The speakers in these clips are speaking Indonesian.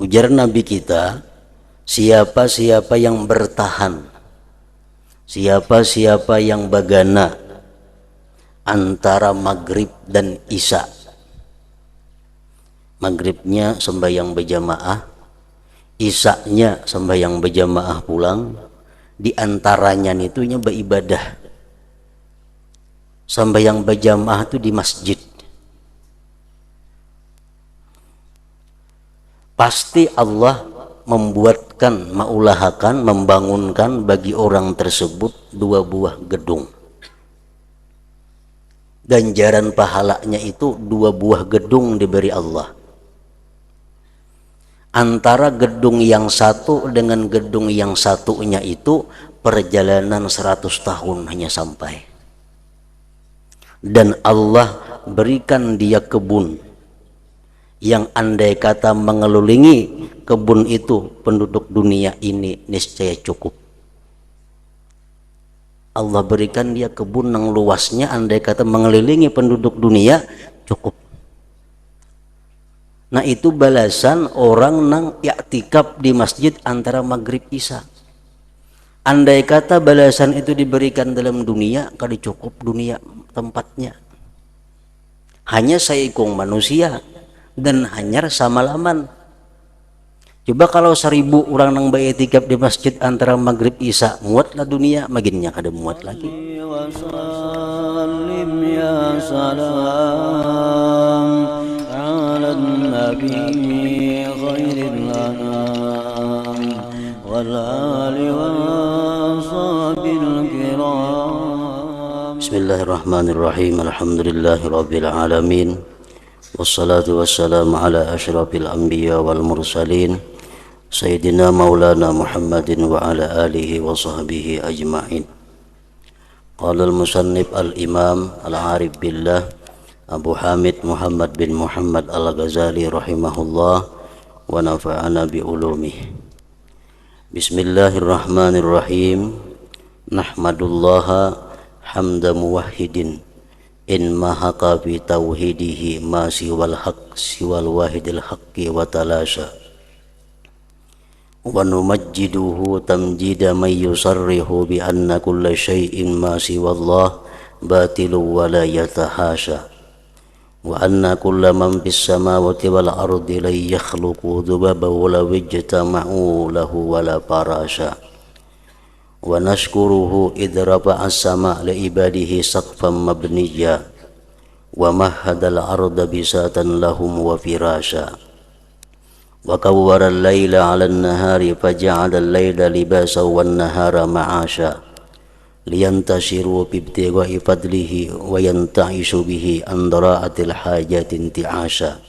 Ujar Nabi kita, siapa-siapa yang bertahan, siapa-siapa yang bagana antara maghrib dan isya. Maghribnya sembahyang berjamaah, isya-nya sembahyang berjamaah pulang, di antaranya itunya beribadah. Sembahyang berjamaah itu di masjid. Pasti Allah membuatkan, mengulahakan, membangunkan bagi orang tersebut 2 buah gedung. Ganjaran pahalanya itu 2 buah gedung diberi Allah. Antara gedung yang satu dengan gedung yang satunya itu perjalanan 100 tahun hanya sampai. Dan Allah berikan dia kebun yang andai kata mengelilingi kebun itu penduduk dunia ini niscaya cukup. Allah berikan dia kebun yang luasnya andai kata mengelilingi penduduk dunia cukup. Nah itu balasan orang nang i'tikaf di masjid antara maghrib isya. Andai kata balasan itu diberikan dalam dunia, kali cukup dunia tempatnya. Hanya saikung manusia dan hanya samalaman. Coba kalau 1000 orang nang ba'iktikaf di masjid antara maghrib isya, muatlah dunia, maginnya kada muat lagi. Bismillahirrahmanirrahim. Alhamdulillahirabbil alamin. Wassalatu wassalamu ala asyrafil anbiya wal mursalin Sayyidina maulana Muhammadin wa ala alihi wa sahbihi ajma'in. Qala al-musannif al-imam al-arif billah Abu Hamid Muhammad bin Muhammad al-Ghazali rahimahullah wa nafa'ana bi ulumih. Bismillahirrahmanirrahim. Nahmadullaha hamda muwahhidin in mahaka fi tauhidihi ma siwal haq siwal wahidil haqqi wa talasha wa numajjiduhu tamjida man yusarrihu bi anna kulla syai'in ma siwallah batilu wa la yatahasha wa anna kulla man fis samawati wal ardi la yakhluqu dhubaba wa la wajtama'u lahu wa la parasha wa nashkuruhu idrafa as-sama' li ibadihi saqfan mabniyya wa mahhadal arda bisatan lahum wa firasha wa kawwara al-laila 'ala an-nahari faja'ala al-laila libasan wan nahara ma'asha liyantashiru bi ibtigha'i fadlihi wa yanta'ishu bihi an dara'atil hajati inti'asha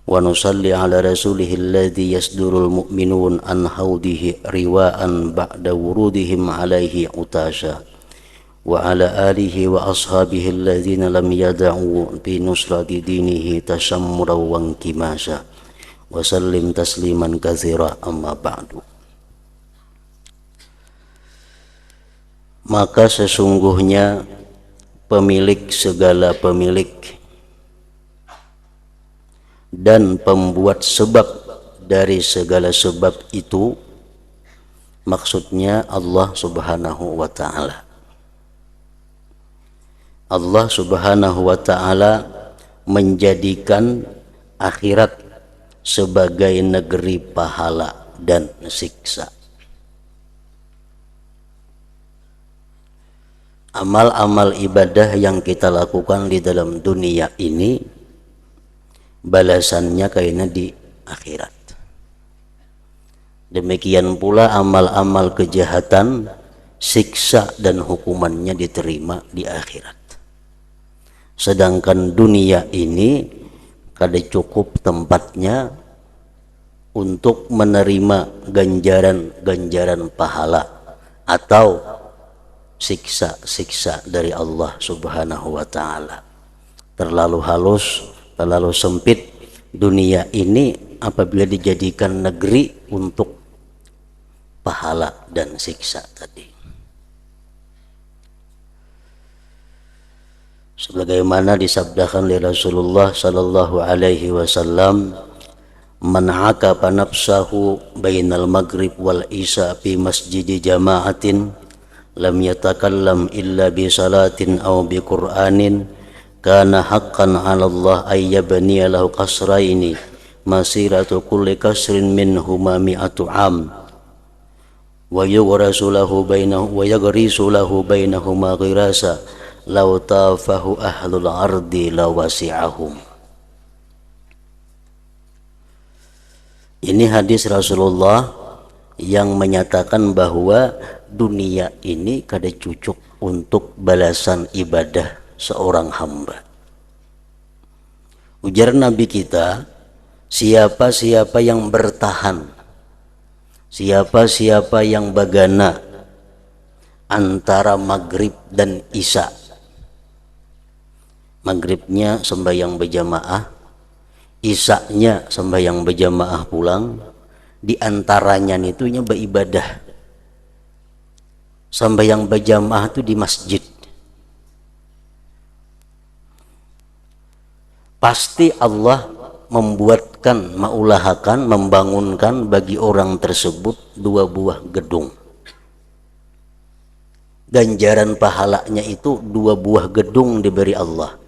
wa nusalli ala rasulihi alladhi yasdurul mu'minun an haudihi riwa'an ba'da wurudihim alaihi utasha wa ala alihi wa ashabihi alladhina lam yada'u bi nusrati dinihi tashammura wa inkimasha wa sallim tasliman katsira amma ba'du. Maka sesungguhnya pemilik segala pemilik dan pembuat sebab dari segala sebab itu, maksudnya Allah subhanahu wa ta'ala. Allah subhanahu wa ta'ala menjadikan akhirat sebagai negeri pahala dan siksa. Amal-amal ibadah yang kita lakukan di dalam dunia ini balasannya kayaknya di akhirat. Demikian pula amal-amal kejahatan, siksa dan hukumannya diterima di akhirat. Sedangkan dunia ini kada cukup tempatnya untuk menerima ganjaran-ganjaran pahala atau siksa-siksa dari Allah subhanahu wa ta'ala. Terlalu halus, terlalu sempit dunia ini apabila dijadikan negeri untuk pahala dan siksa tadi. Sebagaimana disabdakan oleh Rasulullah sallallahu alaihi wasallam, man akaba nafsahu bainal maghrib wal isya fi masjidi jama'atin lam yatakallam illa bi salatin aw bi qur'anin kana haqqan 'ala Allah ay yabniya lahu qasraini masiratu kulli kasrin minhuma mi'atu 'am wa yughrasu lahu bainahuma ghirasa law tafahu ahlul ardi lawasi'ahum. Ini hadis Rasulullah yang menyatakan bahwa dunia ini kada cucuk untuk balasan ibadah seorang hamba. Ujar Nabi kita, siapa-siapa yang bertahan, siapa-siapa yang bagana antara maghrib dan isya, maghribnya sembahyang berjamaah, isaknya sembahyang berjamaah pulang, di antaranya itunya beribadah. Sembahyang berjamaah itu di masjid. Pasti Allah membuatkan, maulahakan, membangunkan bagi orang tersebut 2 buah gedung. Ganjaran pahalanya itu 2 buah gedung diberi Allah.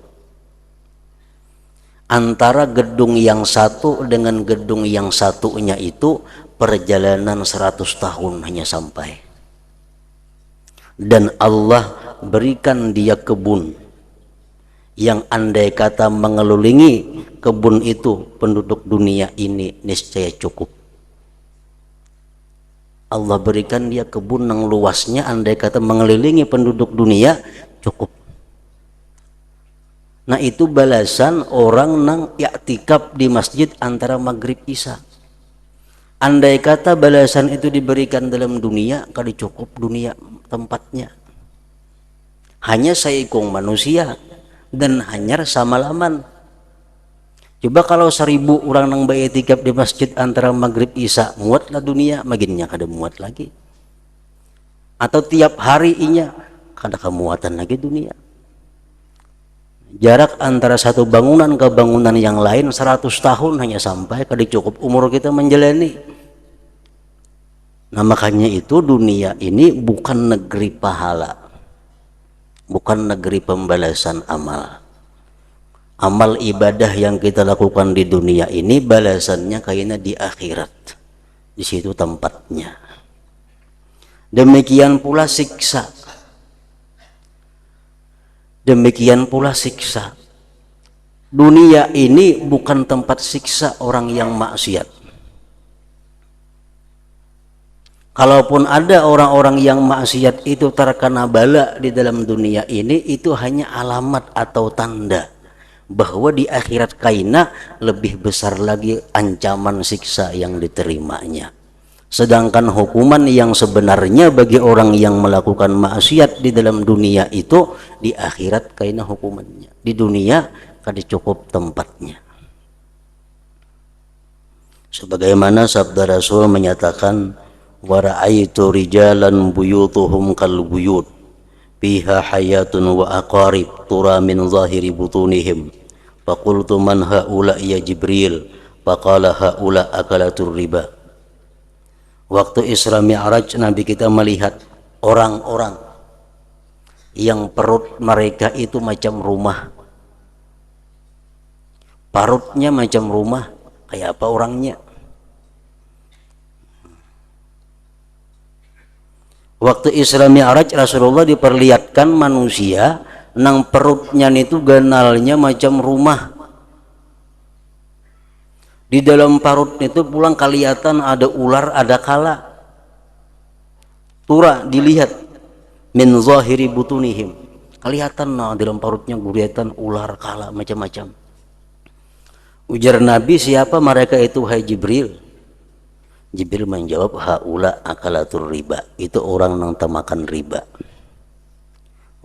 Antara gedung yang satu dengan gedung yang satunya itu perjalanan 100 tahun hanya sampai. Dan Allah berikan dia kebun yang andai kata mengelilingi kebun itu penduduk dunia ini niscaya cukup. Allah berikan dia kebun yang luasnya andai kata mengelilingi penduduk dunia cukup. Nah itu balasan orang nang i'tikaf di masjid antara maghrib isya. Andai kata balasan itu diberikan dalam dunia, kali cukup dunia tempatnya. Hanya seikung manusia dan hanya samalaman. Coba kalau 1000 orang nang i'tikaf di masjid antara maghrib isya, muatlah dunia, maginnya kada muat lagi. Atau tiap hari inya kada kemuatan lagi dunia. Jarak antara satu bangunan ke bangunan yang lain 100 tahun hanya sampai kada cukup umur kita menjalani. Nah makanya itu dunia ini bukan negeri pahala, bukan negeri pembalasan amal. Amal ibadah yang kita lakukan di dunia ini balasannya kayaknya di akhirat, di situ tempatnya. Demikian pula siksa. Demikian pula siksa. Dunia ini bukan tempat siksa orang yang maksiat. Kalaupun ada orang-orang yang maksiat itu terkena bala di dalam dunia ini, itu hanya alamat atau tanda bahwa di akhirat kaina lebih besar lagi ancaman siksa yang diterimanya. Sedangkan hukuman yang sebenarnya bagi orang yang melakukan maksiat di dalam dunia itu di akhirat kaina hukumannya. Di dunia kada cukup tempatnya. Sebagaimana sabda Rasul menyatakan, wa ra'aitu rijalan buyutuhum kal buyut fiha hayatun wa aqarib tura min zahiri butunihim. Faqultu man haula ya Jibril? Faqala haula akalatur riba. Waktu Isra Mi'raj Nabi kita melihat orang-orang yang perut mereka itu macam rumah. Parutnya macam rumah, kayak apa orangnya? Waktu Isra Mi'raj Rasulullah diperlihatkan manusia nang perutnya itu ganalnya macam rumah. Di dalam parut itu pulang kelihatan ada ular, ada kala. Tura dilihat min zahiri butunihim. Kelihatan nah dalam parutnya kelihatan ular, kala, macam-macam. Ujar Nabi, siapa mereka itu hai Jibril? Jibril menjawab, haula akalatur riba. Itu orang yang makan riba.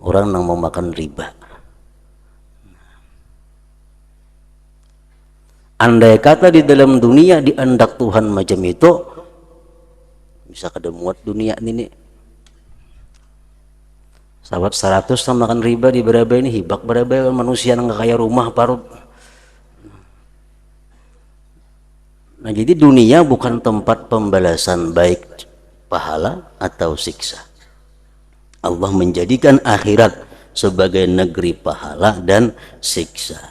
Orang yang mau makan riba. Andai kata di dalam dunia diandak Tuhan macam itu, bisa kada muat dunia ini. Sahabat 100 sama makan riba di berapa ini hibak berapa manusia yang kaya rumah parut. Nah, jadi dunia bukan tempat pembalasan baik pahala atau siksa. Allah menjadikan akhirat sebagai negeri pahala dan siksa.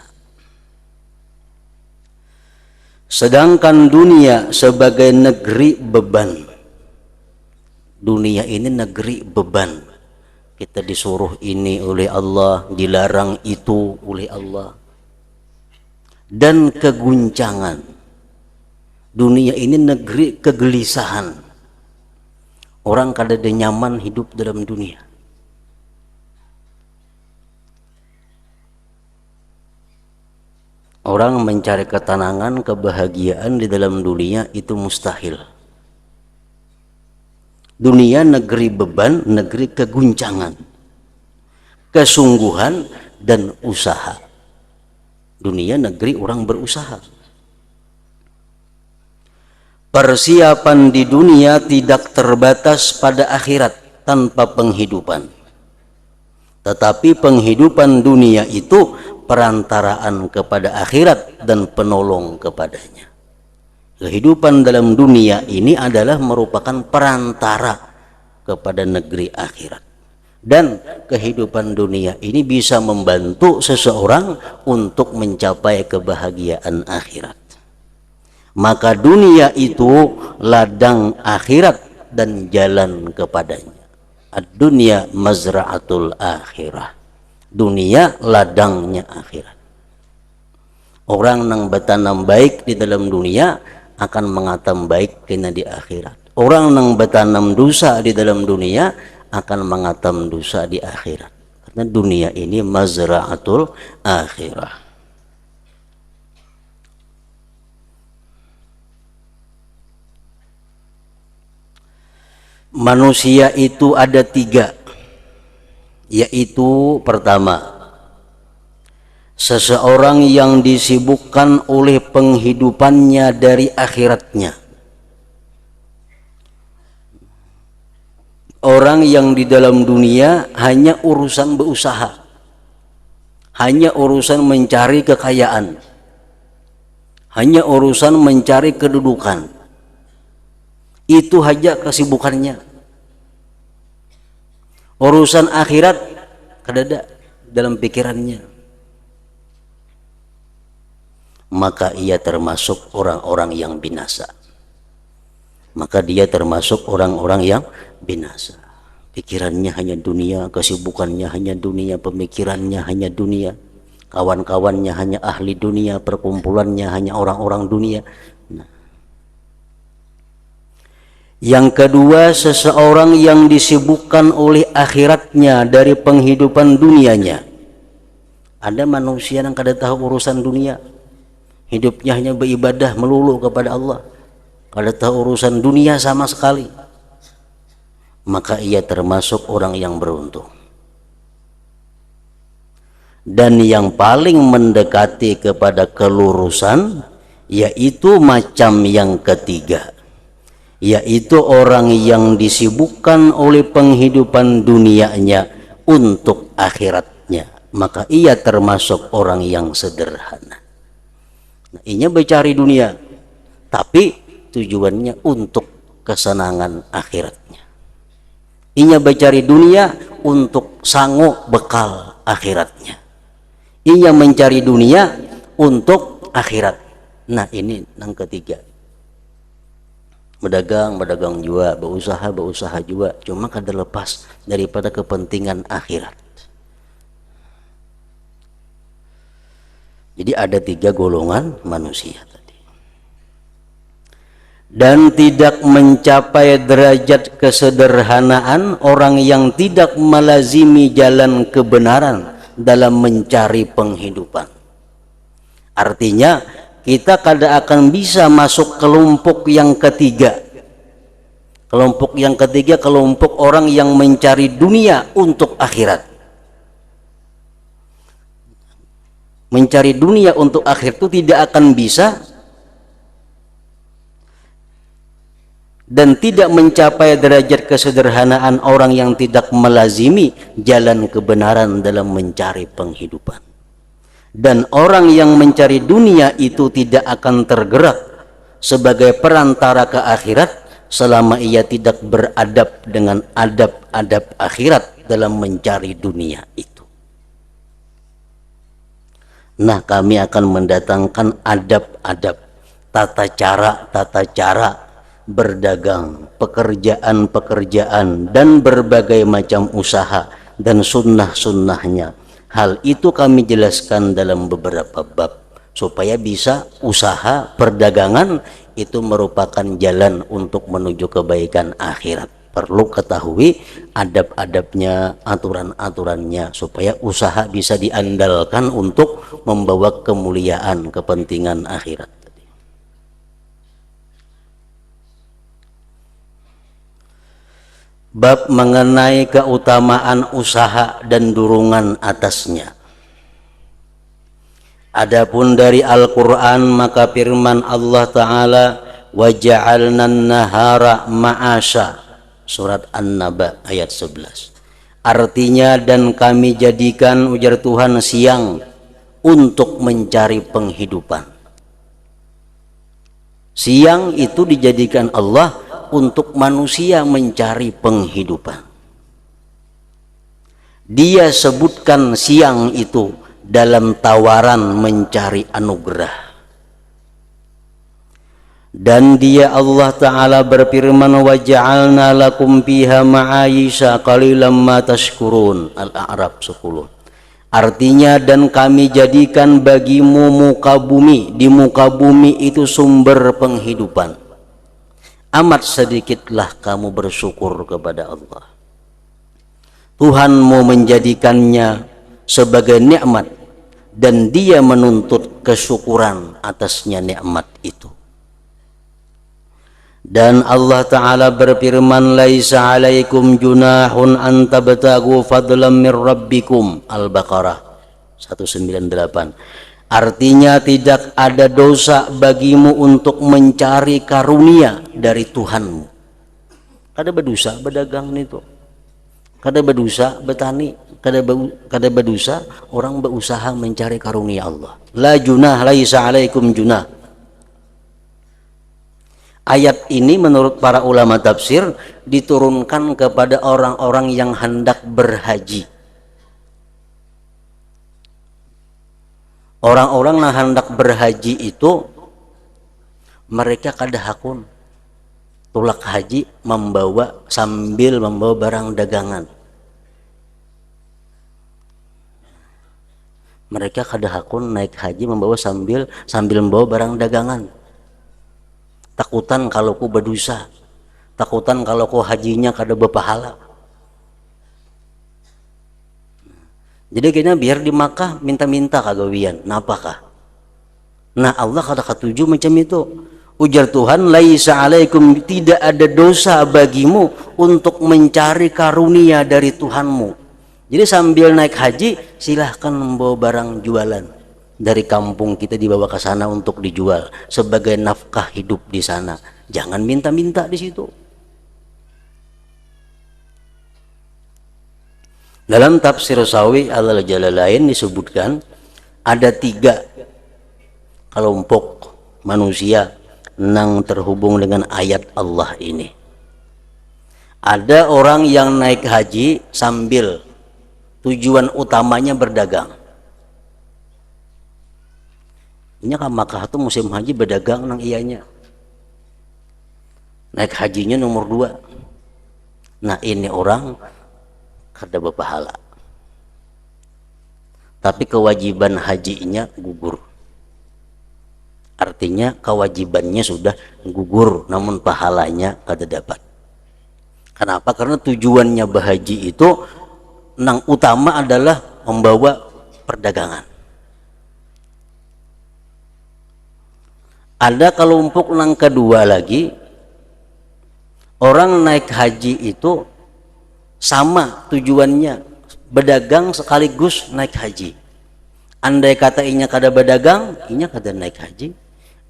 Sedangkan dunia sebagai negeri beban. Dunia ini negeri beban. Kita disuruh ini oleh Allah, dilarang itu oleh Allah. Dan keguncangan. Dunia ini negeri kegelisahan. Orang kada ada nyaman hidup dalam dunia. Orang mencari ketenangan, kebahagiaan di dalam dunia itu mustahil. Dunia negeri beban, negeri keguncangan, kesungguhan dan usaha. Dunia negeri orang berusaha. Persiapan di dunia tidak terbatas pada akhirat tanpa penghidupan. Tetapi penghidupan dunia itu perantaraan kepada akhirat dan penolong kepadanya. Kehidupan dalam dunia ini adalah merupakan perantara kepada negeri akhirat. Dan kehidupan dunia ini bisa membantu seseorang untuk mencapai kebahagiaan akhirat. Maka dunia itu ladang akhirat dan jalan kepadanya. Ad-dunya mazra'atul akhirah. Dunia ladangnya akhirat. Orang yang bertanam baik di dalam dunia akan mengatam baik kena di akhirat. Orang yang bertanam dosa di dalam dunia akan mengatam dosa di akhirat. Karena dunia ini mazra'atul akhirah. Manusia itu ada tiga, yaitu pertama, seseorang yang disibukkan oleh penghidupannya dari akhiratnya. Orang yang di dalam dunia hanya urusan berusaha, hanya urusan mencari kekayaan, hanya urusan mencari kedudukan. Itu saja kesibukannya. Urusan akhirat kada dalam pikirannya. Maka ia termasuk orang-orang yang binasa. Maka dia termasuk orang-orang yang binasa. Pikirannya hanya dunia, kesibukannya hanya dunia, pemikirannya hanya dunia, kawan-kawannya hanya ahli dunia, perkumpulannya hanya orang-orang dunia. Yang kedua, seseorang yang disibukkan oleh akhiratnya dari penghidupan dunianya. Ada manusia yang kada tahu urusan dunia, hidupnya hanya beribadah melulu kepada Allah, kada tahu urusan dunia sama sekali. Maka ia termasuk orang yang beruntung. Dan yang paling mendekati kepada kelurusan yaitu macam yang ketiga, yaitu orang yang disibukkan oleh penghidupan dunianya untuk akhiratnya. Maka ia termasuk orang yang sederhana. Nah, ia mencari dunia, tapi tujuannya untuk kesenangan akhiratnya. Ia mencari dunia untuk sanggup bekal akhiratnya. Ia mencari dunia untuk akhirat. Nah, ini yang ketiga. Berdagang juga, berusaha juga, cuma kada lepas daripada kepentingan akhirat. Jadi ada tiga golongan manusia tadi. Dan tidak mencapai derajat kesederhanaan orang yang tidak melazimi jalan kebenaran dalam mencari penghidupan. Artinya kita kada akan bisa masuk kelompok yang ketiga. Kelompok yang ketiga, kelompok orang yang mencari dunia untuk akhirat. Mencari dunia untuk akhirat itu tidak akan bisa dan tidak mencapai derajat kesederhanaan orang yang tidak melazimi jalan kebenaran dalam mencari penghidupan. Dan orang yang mencari dunia itu tidak akan tergerak sebagai perantara ke akhirat selama ia tidak beradab dengan adab-adab akhirat dalam mencari dunia itu. Nah, kami akan mendatangkan adab-adab, tata cara berdagang, pekerjaan-pekerjaan, dan berbagai macam usaha dan sunnah-sunnahnya. Hal itu kami jelaskan dalam beberapa bab supaya bisa usaha perdagangan itu merupakan jalan untuk menuju kebaikan akhirat. Perlu ketahui adab-adabnya, aturan-aturannya supaya usaha bisa diandalkan untuk membawa kemuliaan kepentingan akhirat. Bab mengenai keutamaan usaha dan dorongan atasnya. Adapun dari Al-Quran maka firman Allah Ta'ala, وَجَعَلْنَا النَّهَارَ مَعَاشًا, surat An-Naba ayat 11. Artinya, dan kami jadikan, ujar Tuhan, siang untuk mencari penghidupan. Siang itu dijadikan Allah untuk manusia mencari penghidupan. Dia sebutkan siang itu dalam tawaran mencari anugerah. Dan dia Allah Ta'ala berfirman, وَجَعَلْنَا لَكُمْ فِيهَا مَعَايِشَ قَلِيلًا مَا تَشْكُرُونَ, Al-A'raf 10. Artinya, dan kami jadikan bagimu muka bumi, di muka bumi itu sumber penghidupan. Amat sedikitlah kamu bersyukur kepada Allah. Tuhanmu menjadikannya sebagai nikmat dan dia menuntut kesyukuran atasnya nikmat itu. Dan Allah Ta'ala berfirman, laisa alaikum junahun an tabtagu fadlan min rabbikum, Al-Baqarah 198. Artinya, tidak ada dosa bagimu untuk mencari karunia dari Tuhanmu. Kada berdosa berdagang itu, kada berdosa bertani, kada berdosa orang berusaha mencari karunia Allah. La junah, laisa alaikum junah. Ayat ini menurut para ulama tafsir diturunkan kepada orang-orang yang hendak berhaji. Orang-orang yang hendak berhaji itu mereka kada hakun tulak haji sambil membawa barang dagangan. Mereka kada hakun naik haji membawa sambil membawa barang dagangan. Takutan kalau ku berdosa, takutan kalau ku hajinya kada berpahala. Jadi kayaknya biar di Makkah minta-minta kagawian, napakah? Nah, Allah kada ketuju macam itu. Ujar Tuhan, laisa alaikum, tidak ada dosa bagimu untuk mencari karunia dari Tuhanmu. Jadi sambil naik haji silahkan membawa barang jualan dari kampung kita, dibawa ke sana untuk dijual sebagai nafkah hidup di sana. Jangan minta-minta di situ. Dalam tafsir Sawi Al-Jalalain disebutkan ada 3 kelompok manusia yang terhubung dengan ayat Allah ini. Ada orang yang naik haji sambil tujuan utamanya berdagang. Ini kan Makkah itu musim haji berdagang nang ianya. Naik hajinya nomor 2. Nah, ini orang kada berpahala. Tapi kewajiban hajinya gugur. Artinya kewajibannya sudah gugur, namun pahalanya kada dapat. Kenapa? Karena tujuannya berhaji itu nang utama adalah membawa perdagangan. Ada kelompok nang kedua lagi, orang naik haji itu sama tujuannya, berdagang sekaligus naik haji. Andai kata inya kada berdagang, inya kada naik haji.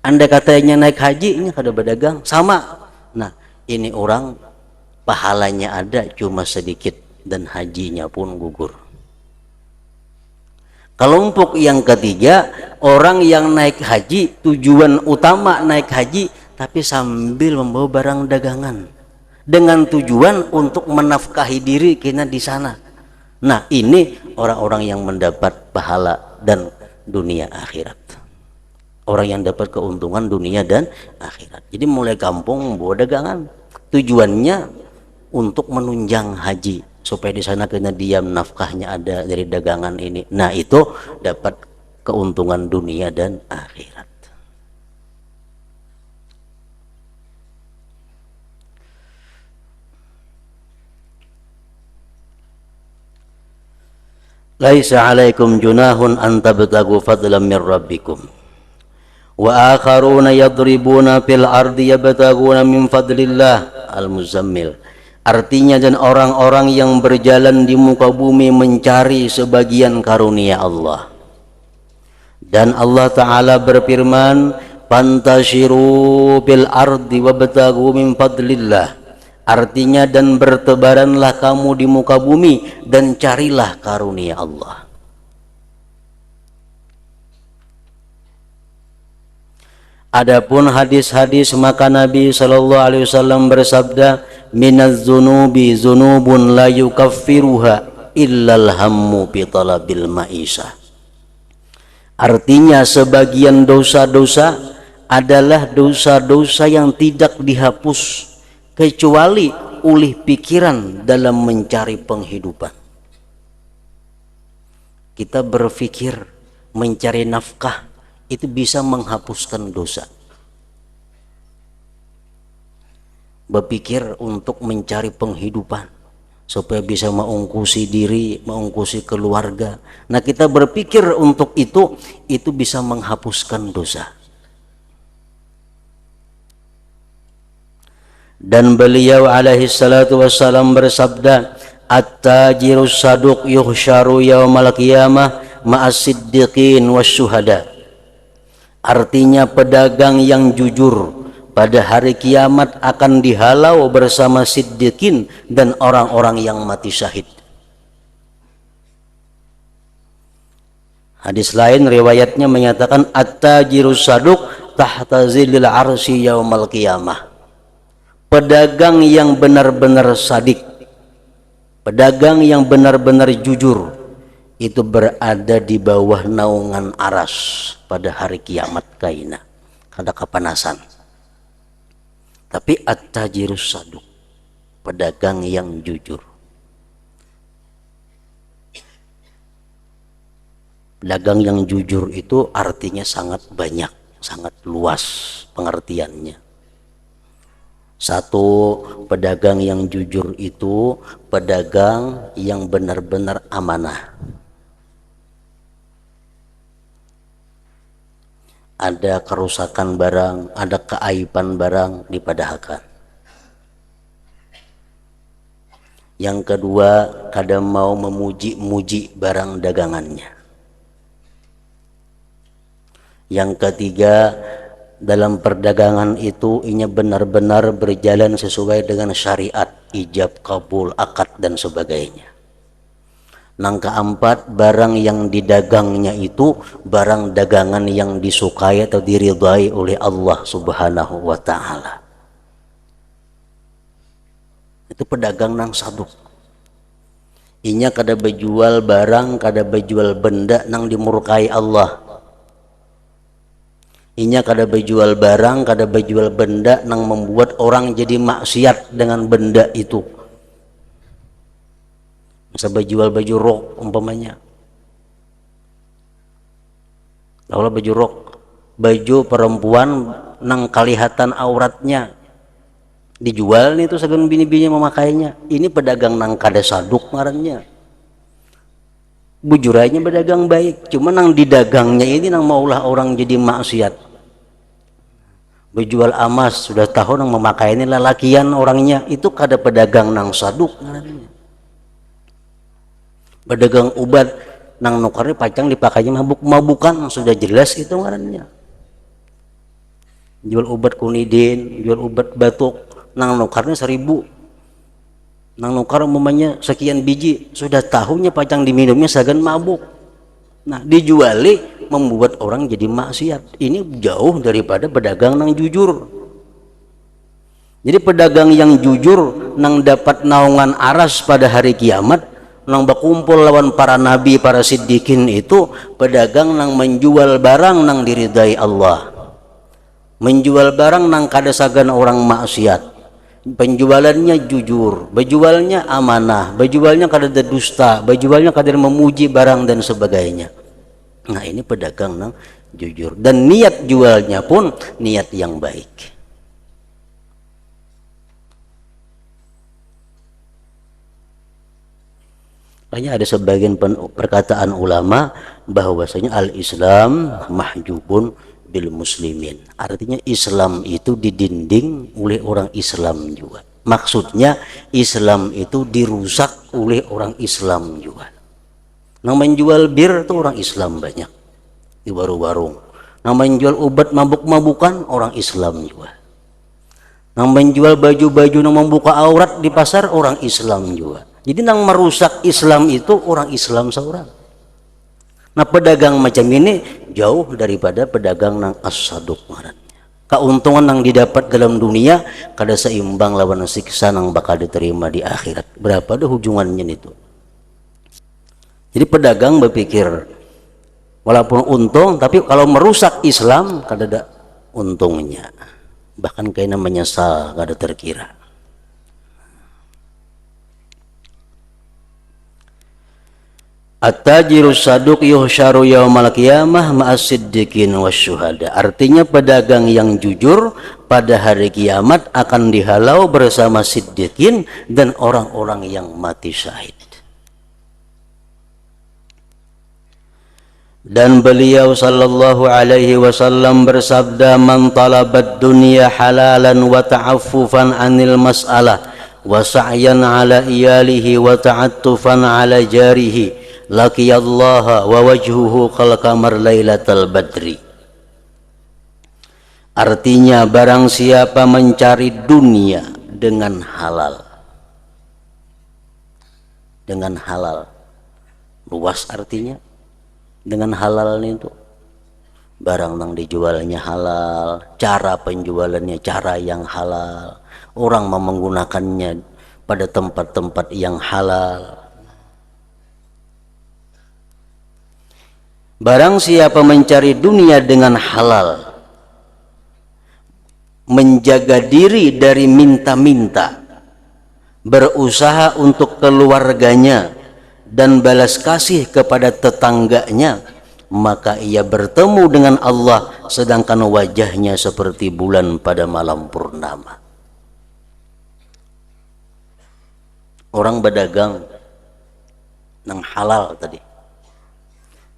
Andai kata inya naik haji, inya kada berdagang, sama. Nah, ini orang pahalanya ada cuma sedikit dan hajinya pun gugur. Kelompok yang ketiga, orang yang naik haji, tujuan utama naik haji tapi sambil membawa barang dagangan dengan tujuan untuk menafkahi diri kita di sana. Nah, ini orang-orang yang mendapat pahala dan dunia akhirat. Orang yang dapat keuntungan dunia dan akhirat. Jadi mulai kampung membawa dagangan. Tujuannya untuk menunjang haji supaya di sana kena diam, nafkahnya ada dari dagangan ini. Nah, itu dapat keuntungan dunia dan akhirat. Laisa 'alaikum junahun an tabtagu fadlan min rabbikum wa akharuna yadribuna fil ardi yabtaguna min fadlillah. Al-Muzammil. Artinya, dan orang-orang yang berjalan di muka bumi mencari sebagian karunia Allah. Dan Allah Ta'ala berfirman, fantashiru bil ardi wabtagu min fadlillah. Artinya, dan bertebaranlah kamu di muka bumi dan carilah karunia Allah. Adapun hadis-hadis, maka Nabi sallallahu alaihi wasallam bersabda, minaz zunubi zunubun la yukaffiruha illal hammu bi talabil ma'isah. Artinya, sebagian dosa-dosa adalah dosa-dosa yang tidak dihapus kecuali oleh pikiran dalam mencari penghidupan. Kita berpikir mencari nafkah itu bisa menghapuskan dosa. Berpikir untuk mencari penghidupan supaya bisa mengungkusi diri, mengungkusi keluarga. Nah, kita berpikir untuk itu bisa menghapuskan dosa. Dan beliau alaihi salatu wassalam bersabda, at-tajirus saduq yuhsyaru yaumal qiyamah ma'as siddiqin wasyuhada. Artinya, pedagang yang jujur pada hari kiamat akan dihalau bersama siddiqin dan orang-orang yang mati syahid. Hadis lain riwayatnya menyatakan, at-tajirus saduq tahta zillil arsy yaumal qiyamah. Pedagang yang benar-benar sadik, pedagang yang benar-benar jujur, itu berada di bawah naungan aras pada hari kiamat kaina, kada kepanasan. Tapi at-tajirus saduq, pedagang yang jujur. Pedagang yang jujur itu artinya sangat banyak, sangat luas pengertiannya. Satu, pedagang yang jujur itu pedagang yang benar-benar amanah. Ada kerusakan barang, ada keaiban barang, dipadahkan. Yang kedua, kadang mau memuji-muji barang dagangannya. Yang ketiga, dalam perdagangan itu inya benar-benar berjalan sesuai dengan syariat, ijab, kabul, akad dan sebagainya. Yang keempat, barang yang didagangnya itu barang dagangan yang disukai atau diridhai oleh Allah Subhanahu wa Ta'ala. Itu pedagang nang saduk. Inya kada berjual barang, kada berjual benda nang dimurkai Allah. Inya kada berjual barang, kada berjual benda nang membuat orang jadi maksiat dengan benda itu. Bisa berjual baju rok umpamanya. Lalu baju rok, baju perempuan nang kelihatan auratnya dijual nih tuh segan bini-bini memakainya. Ini pedagang nang kada saduk ngarannya. Bujurainya pedagang baik, cuma nang didagangnya ini nang maulah orang jadi maksiat. Berjual emas, sudah tahu nang memakai ini lalakian orangnya, itu kada pedagang nang saduk ngarannya. Pedagang obat nang nukarnya pacang dipakainya mabuk-mabukan, sudah jelas itu ngarannya. Jual obat kunidin, jual obat batuk, nang nukarnya 1000, nang nukar umpamanya sekian biji, sudah tahunya pacang diminumnya sagan mabuk. Nah, dijuali membuat orang jadi maksiat. Ini jauh daripada pedagang nang jujur. Jadi pedagang yang jujur nang dapat naungan aras pada hari kiamat, nang berkumpul lawan para nabi, para siddiqin, itu pedagang nang menjual barang nang diridai Allah. Menjual barang nang kada sagan orang maksiat. Penjualannya jujur, berjualnya amanah, berjualnya kada ada dusta, berjualnya kada memuji barang dan sebagainya. Nah, ini pedagang nang jujur, dan niat jualnya pun niat yang baik. Hanya ada sebagian perkataan ulama bahwasanya al-Islam mahjubun bil muslimin. Artinya Islam itu didinding oleh orang Islam juga. Maksudnya Islam itu dirusak oleh orang Islam juga. Yang menjual bir itu orang Islam banyak di warung-warung. Yang menjual obat mabuk-mabukan orang Islam juga. Yang menjual baju-baju yang membuka aurat di pasar orang Islam juga. Jadi yang merusak Islam itu orang Islam seorang. Nah, pedagang macam ini jauh daripada pedagang nang as-saduq ngarannya. Keuntungan yang didapat dalam dunia kada seimbang lawan siksa yang bakal diterima di akhirat. Berapa ada hubungannya itu? Jadi pedagang berpikir walaupun untung, tapi kalau merusak Islam kada ada untungnya. Bahkan kayaknya menyesal kada terkira. At-tajiru saduq yuhsyaru yaumal qiyamah ma'as siddiqin wasyuhada. Artinya pedagang yang jujur pada hari kiamat akan dihalau bersama siddiqin dan orang-orang yang mati syahid. Dan beliau sallallahu alaihi wasallam bersabda, man talabad dunya halalan wa ta'affufan anil mas'alah wa sa'yan ala iyalihi wa ta'attufan ala jarihi laqiyallaha wa wajhuhu kal qamar lailatal badri. Artinya barang siapa mencari dunia dengan halal, luas artinya dengan halal itu barang yang dijualnya halal, cara penjualannya cara yang halal, orang menggunakannya pada tempat-tempat yang halal. Barang siapa mencari dunia dengan halal, menjaga diri dari minta-minta, berusaha untuk keluarganya dan balas kasih kepada tetangganya, maka ia bertemu dengan Allah sedangkan wajahnya seperti bulan pada malam purnama. Orang berdagang nang halal tadi,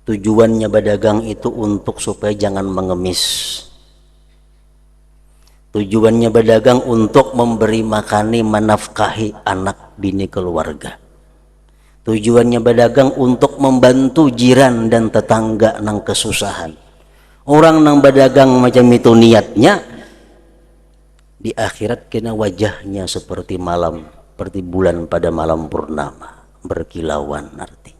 tujuannya berdagang itu untuk supaya jangan mengemis. Tujuannya berdagang untuk memberi makani, menafkahi anak bini keluarga. Tujuannya berdagang untuk membantu jiran dan tetangga nang kesusahan. Orang nang berdagang macam itu niatnya, di akhirat kena wajahnya seperti malam, seperti bulan pada malam purnama, berkilauan artinya.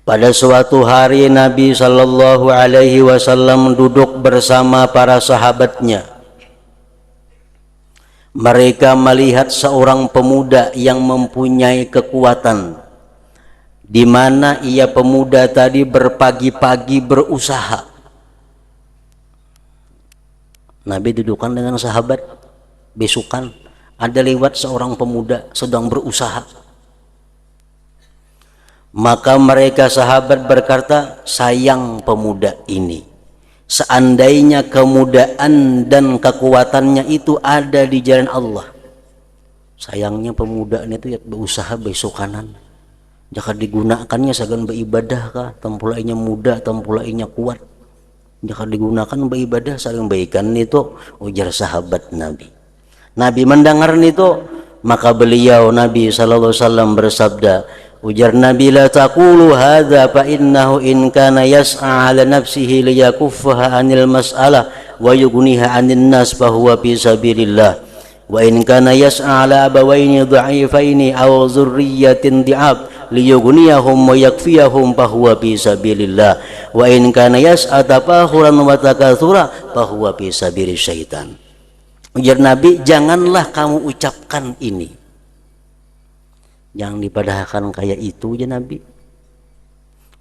Pada suatu hari Nabi sallallahu alaihi wasallam duduk bersama para sahabatnya. Mereka melihat seorang pemuda yang mempunyai kekuatan, di mana ia pemuda tadi berpagi-pagi berusaha. Nabi dudukkan dengan sahabat, besukan ada lewat seorang pemuda sedang berusaha. Maka mereka sahabat berkata, sayang pemuda ini. Seandainya kemudaan dan kekuatannya itu ada di jalan Allah. Sayangnya pemuda ini itu ya berusaha besokanan. Jangan digunakannya sagan beribadah kah, tempulainya muda, tempulainya kuat. Jangan digunakan beribadah saling baikan itu, ujar sahabat Nabi. Nabi mendengar itu, maka beliau Nabi sallallahu alaihi wasallam bersabda, ujar Nabi, la taqulu hadza fa innahu in kana yas'a ala nafsihi liyakuffaha anil mas'alah wa yughniha anin nas fa huwa fi sabilillah wa in kana yas'a ala abawaini dha'ifaini aw dzurriyyatin di'ab liyughniyahum wa yakfiyahum fahuwa fi sabilillah wa in kana yas'a tafakhuran wa takatsura fahuwa fi sabilis syaitan. Ujar Nabi, janganlah kamu ucapkan ini, jangan dipadahkan kayak itu ya Nabi.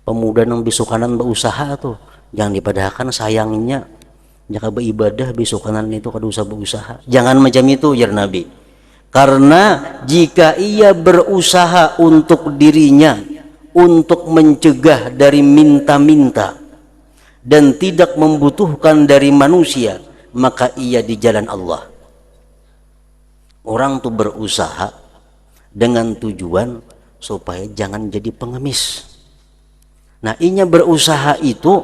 Pemuda yang besukanan berusaha tuh jangan dipadahkan sayangnya jika beribadah besukanan itu kada usah berusaha, jangan macam itu ujar Nabi. Karena jika ia berusaha untuk dirinya untuk mencegah dari minta-minta dan tidak membutuhkan dari manusia, maka ia di jalan Allah. Orang tuh berusaha dengan tujuan supaya jangan jadi pengemis. Nah, inya berusaha itu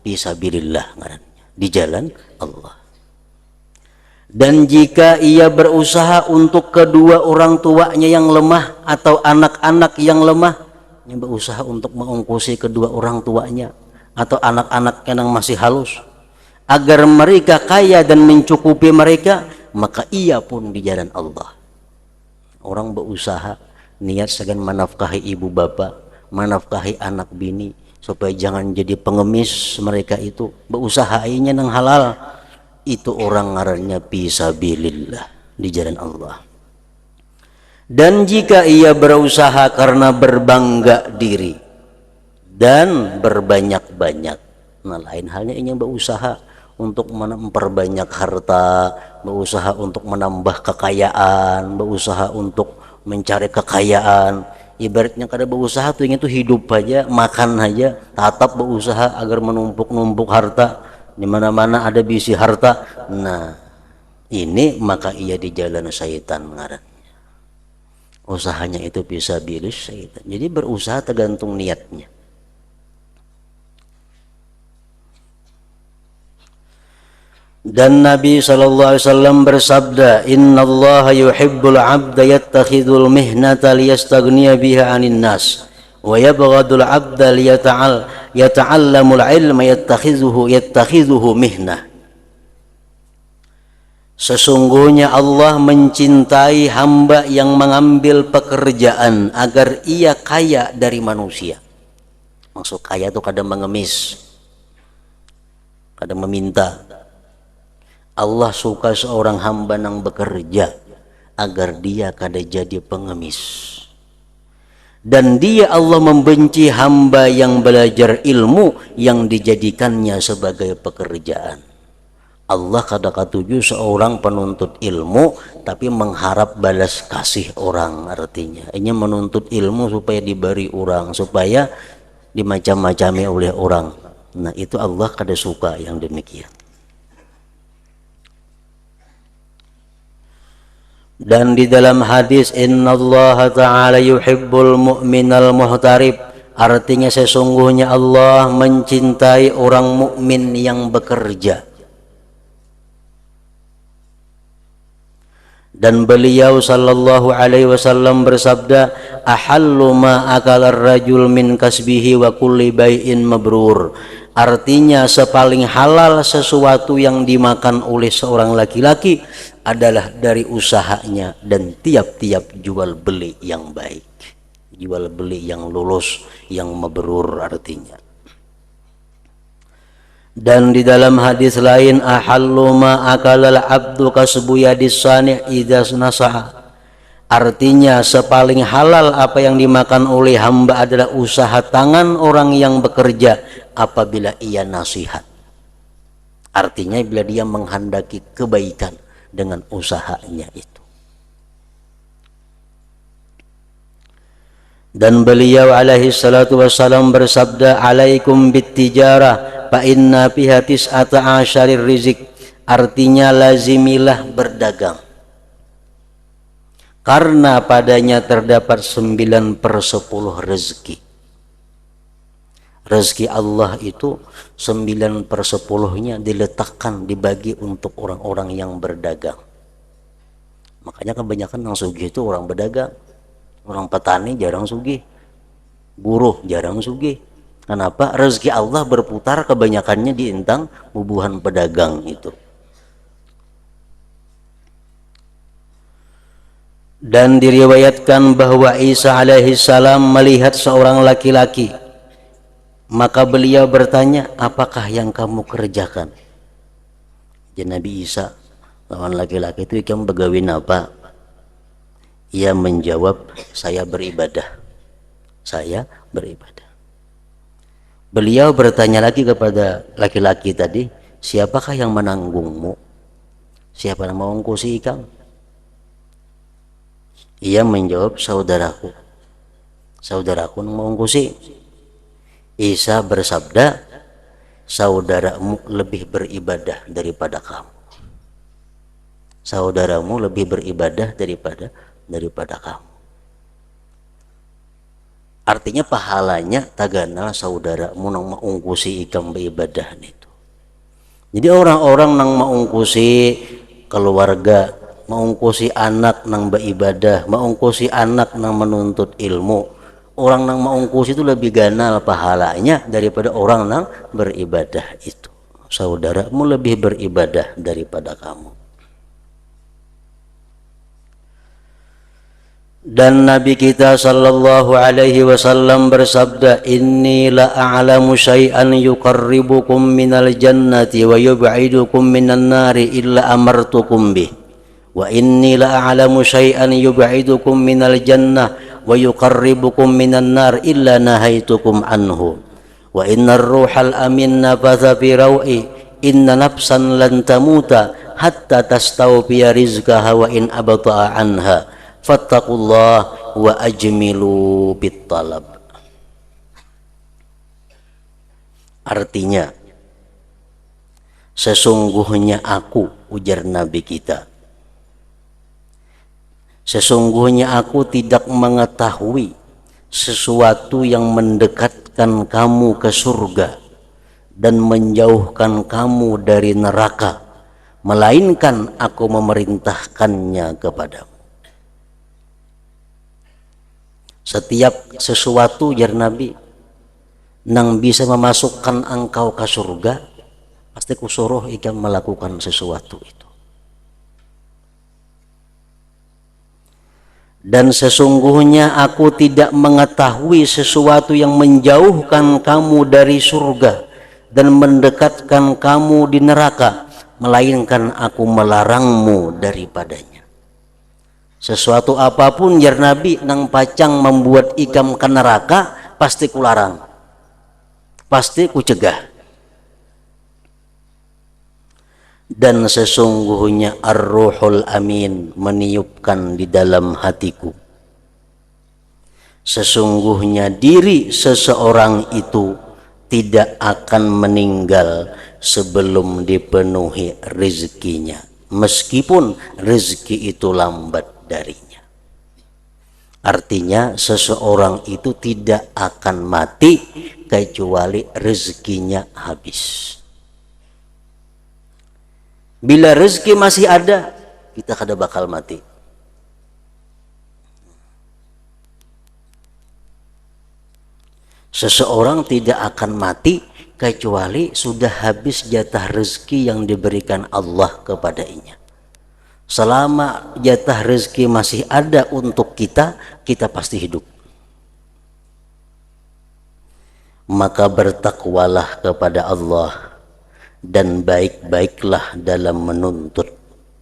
fisabilillah ngarannya, di jalan Allah. Dan jika ia berusaha untuk kedua orang tuanya yang lemah atau anak-anak yang lemah, ia berusaha untuk mengungkusi kedua orang tuanya atau anak-anak yang masih halus agar mereka kaya dan mencukupi mereka, maka ia pun di jalan Allah. Orang berusaha niat segan menafkahi ibu bapak, menafkahi anak bini supaya jangan jadi pengemis, mereka itu berusaha inya nang halal, itu orang ngarannya fisabilillah, di jalan Allah. Dan jika ia berusaha karena berbangga diri dan berbanyak-banyak, nah lain halnya ia berusaha untuk memperbanyak harta, berusaha untuk menambah kekayaan, berusaha untuk mencari kekayaan. Ibaratnya kada berusaha tuh ingin tuh hidup aja, makan aja, tetap berusaha agar menumpuk-numpuk harta, di mana-mana ada bisi harta. Nah, ini maka ia di jalan syaitan ngarannya. Usahanya itu bisa bilis syaitan. Jadi berusaha tergantung niatnya. Dan Nabi SAW bersabda, innallaha yuhibbul abda yattakhidul mihnata liyastaghniya biha anin nas wa yabghadul abda yata'allamul ilma yattakhidhuhu mihnah. Sesungguhnya Allah mencintai hamba yang mengambil pekerjaan agar ia kaya dari manusia. Maksud kaya itu kadang mengemis, kadang meminta. Allah suka seorang hamba yang bekerja agar dia kada jadi pengemis. Dan dia Allah membenci hamba yang belajar ilmu yang dijadikannya sebagai pekerjaan. Allah kada katuju seorang penuntut ilmu tapi mengharap balas kasih orang, artinya ini menuntut ilmu supaya diberi orang, supaya dimacam-macami oleh orang. Nah, itu Allah kada suka yang demikian. Dan di dalam hadis innallaha ta'ala yuhibbul mu'minal muhtarib, artinya sesungguhnya Allah mencintai orang mukmin yang bekerja. Dan beliau sallallahu alaihi wasallam bersabda, ahallu ma akala ar-rajul min kasbihi wa kulli bai'in mabrur. Artinya sepaling halal sesuatu yang dimakan oleh seorang laki-laki adalah dari usahanya dan tiap-tiap jual beli yang baik, jual beli yang lulus, yang mabrur artinya. Dan di dalam hadis lain, ahallu ma akalal abdu kasbu yadis sani' idza nasaha. Artinya sepaling halal apa yang dimakan oleh hamba adalah usaha tangan orang yang bekerja apabila ia nasihat. Artinya bila dia menghendaki kebaikan dengan usahanya itu. Dan beliau alaihi salatu wassalam bersabda, alaikum bittijarah fa inna fiha tis'ata asyarir rizq. Artinya lazimilah berdagang, karena padanya terdapat 9/10 rezeki. Rezeki Allah itu 9/10-nya diletakkan, dibagi untuk orang-orang yang berdagang. Makanya kebanyakan yang sugih itu orang berdagang. Orang petani jarang sugih, buruh jarang sugih. Kenapa? Rezeki Allah berputar kebanyakannya di intang bubuhan pedagang itu. Dan diriwayatkan bahwa Isa alaihissalam melihat seorang laki-laki, maka beliau bertanya, apakah yang kamu kerjakan? Jadi Nabi Isa lawan laki-laki itu, kamu begawin apa? Ia menjawab, saya beribadah. Saya beribadah. Beliau bertanya lagi kepada laki-laki tadi, siapakah yang menanggungmu? Siapa yang mau mengungkusi ikam? Ia menjawab, saudaraku. Saudaraku yang mau mengungkusi. Isa bersabda, saudaramu lebih beribadah daripada kamu. Saudaramu lebih beribadah daripada kamu. Artinya pahalanya tagana saudaramu nang maungkusi ikam beribadah itu. Jadi orang-orang nang maungkusi keluarga, maungkusi anak nang beribadah, maungkusi anak nang menuntut ilmu, orang nang maungkusi itu lebih ganal pahalanya daripada orang nang beribadah itu. Saudaramu lebih beribadah daripada kamu. Dan Nabi kita sallallahu alaihi wasallam bersabda, inni la a'lamu syai'an yuqarribukum minal jannati wa yub'idukum minan nari illa amartukum bih, wa inni la a'lamu syai'an yub'idukum minal jannah wa yuqarribukum minan nar illa nahaitukum anhu, wa innar ruhal amin nafatha fi raw'i inna nafsan lan tamuta hatta tastawfiya rizqaha wa in abta'a anha fattaqullah wa ajmilu bittalab. Artinya, sesungguhnya aku, ujar Nabi kita, sesungguhnya aku tidak mengetahui sesuatu yang mendekatkan kamu ke surga dan menjauhkan kamu dari neraka, melainkan aku memerintahkannya kepadamu. Setiap sesuatu, jar Nabi, nang bisa memasukkan engkau ke surga, pasti kusuruh ikam melakukan sesuatu itu. Dan sesungguhnya aku tidak mengetahui sesuatu yang menjauhkan kamu dari surga dan mendekatkan kamu di neraka, melainkan aku melarangmu daripadanya. Sesuatu apapun, jar Nabi, nang pacang membuat ikam ke neraka, pasti kularang, pasti kucegah. Dan sesungguhnya ar-ruhul amin meniupkan di dalam hatiku, sesungguhnya diri seseorang itu tidak akan meninggal sebelum dipenuhi rezekinya, meskipun rezeki itu lambat darinya. Artinya seseorang itu tidak akan mati kecuali rezekinya habis. Bila rezeki masih ada, kita kada bakal mati. Seseorang tidak akan mati kecuali sudah habis jatah rezeki yang diberikan Allah kepadanya. Selama jatah rezeki masih ada untuk kita, kita pasti hidup. Maka bertakwalah kepada Allah dan baik-baiklah dalam menuntut,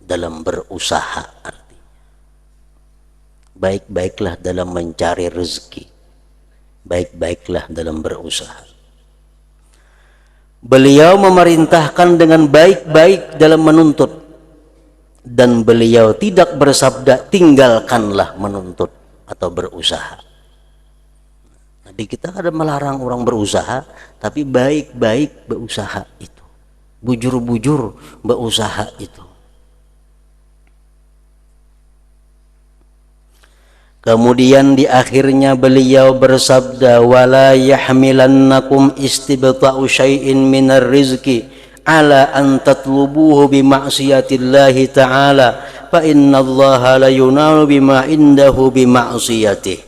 dalam berusaha. Artinya baik-baiklah dalam mencari rezeki, baik-baiklah dalam berusaha. Beliau memerintahkan dengan baik-baik dalam menuntut, dan beliau tidak bersabda tinggalkanlah menuntut atau berusaha. Nabi kita ada melarang orang berusaha, tapi baik-baik berusaha itu, bujur-bujur berusaha itu. Kemudian di akhirnya beliau bersabda, wala yahmilannakum istibta'u syai'in minar rizki ala an tatlubuhu bi ma'siyatillahi ta'ala fa innallaha la yunalu bima indahu bi ma'siyatih.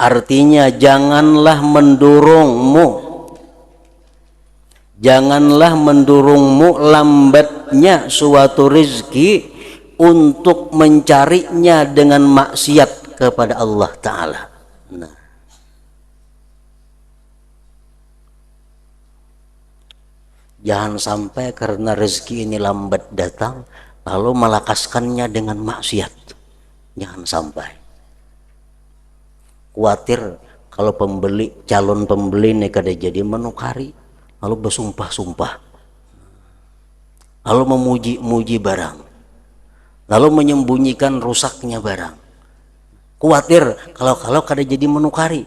Artinya janganlah mendorongmu lambatnya suatu rezeki untuk mencarinya dengan maksiat kepada Allah Ta'ala. Nah, jangan sampai karena rezeki ini lambat datang lalu melakaskannya dengan maksiat. Jangan sampai. Khawatir kalau calon pembeli ini kada jadi menukari, lalu bersumpah-sumpah, lalu memuji-muji barang, lalu menyembunyikan rusaknya barang. Khawatir kalau kada jadi menukari.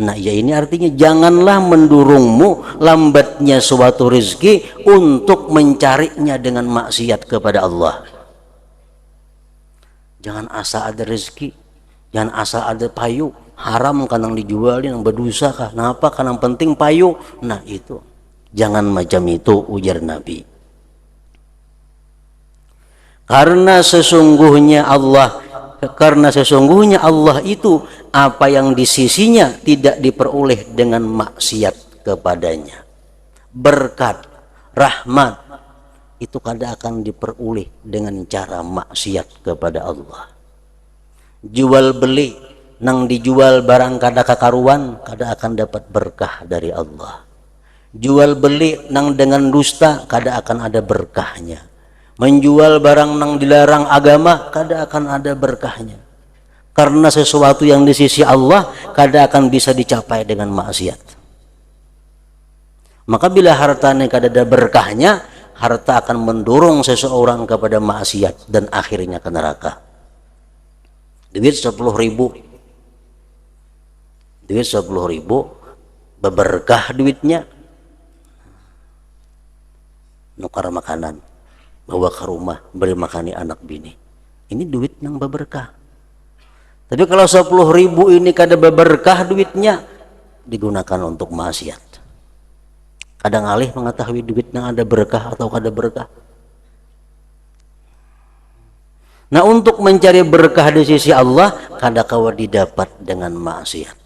Nah, ya ini artinya janganlah mendurungmu lambatnya suatu rezeki untuk mencarinya dengan maksiat kepada Allah. Jangan asal ada rezeki, jangan asal ada payu, haram kan yang dijualin, yang berdosa kah? Kenapa? Karena yang penting payu. Nah itu, jangan macam itu, ujar Nabi. Karena sesungguhnya Allah itu apa yang di sisinya tidak diperoleh dengan maksiat kepadanya. Berkat, rahmat itu kada akan diperoleh dengan cara maksiat kepada Allah. Jual beli nang dijual barang kada kakaruan, kada akan dapat berkah dari Allah. Jual beli nang dengan dusta, kada akan ada berkahnya. Menjual barang nang dilarang agama, kada akan ada berkahnya. Karena sesuatu yang di sisi Allah kada akan bisa dicapai dengan maksiat. Maka bila hartanya kada ada berkahnya, harta akan mendorong seseorang kepada maksiat dan akhirnya ke neraka. Duit 10.000, berberkah duitnya, nukar makanan, bawa ke rumah, beri makani anak bini. Ini duit yang berberkah. Tapi kalau 10.000 ini kada berberkah duitnya, digunakan untuk maksiat. Kadang alih mengetahui duit yang ada berkah atau kada berkah. Nah, untuk mencari berkah di sisi Allah, kada kawa didapat dengan maksiat.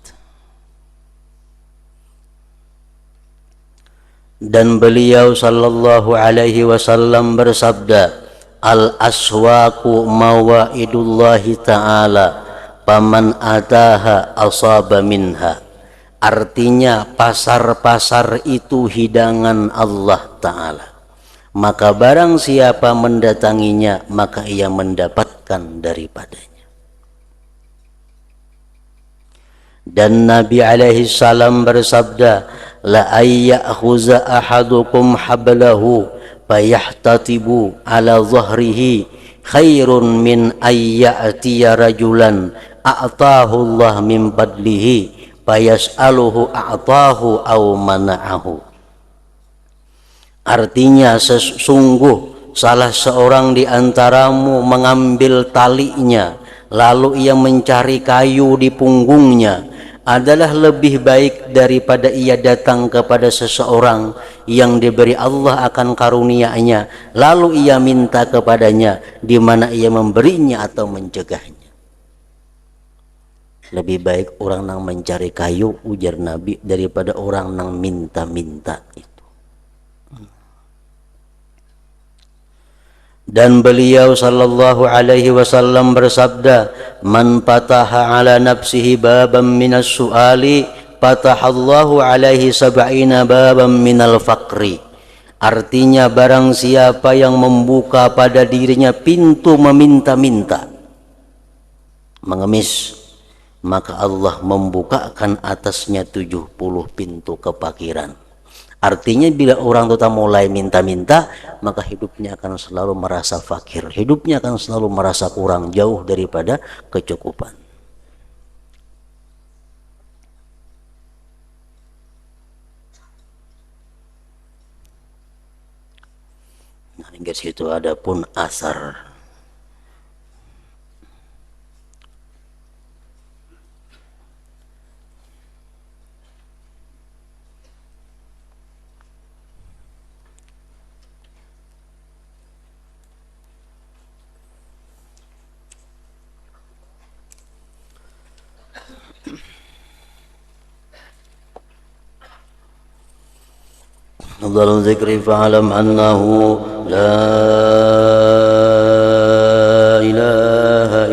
Dan beliau sallallahu alaihi wasallam bersabda, al-aswaqu mawaidullahi ta'ala, paman ataha asaba minha. Artinya pasar-pasar itu hidangan Allah Ta'ala. Maka barang siapa mendatanginya, maka ia mendapatkan daripadanya. Dan Nabi alaihi salam bersabda, la ayyakhuza ahadukum hablahu fayahtatibu ala zahrihi khairun min ayyatiya rajulan a'tahu Allah min fadlihi fayas'aluhu a'tahu aw mana'ahu. Artinya sesungguh salah seorang di antaramu mengambil talinya lalu ia mencari kayu di punggungnya adalah lebih baik daripada ia datang kepada seseorang yang diberi Allah akan karunia-Nya lalu ia minta kepadanya di mana ia memberinya atau mencegahnya. Lebih baik orang yang mencari kayu, ujar Nabi, daripada orang yang minta-minta itu. Dan beliau sallallahu alaihi wasallam bersabda, man fataha ala nafsihi baban minas su'ali fatahallahu alaihi sab'ina baban minal faqri. Artinya barang siapa yang membuka pada dirinya pintu meminta-minta, mengemis, maka Allah membukakan atasnya 70 pintu kefakiran. Artinya bila orang itu mulai minta-minta, maka hidupnya akan selalu merasa fakir. Hidupnya akan selalu merasa kurang, jauh daripada kecukupan. Nah, hingga situ ada pun asar. أفضل الذكر فاعلم أنه لا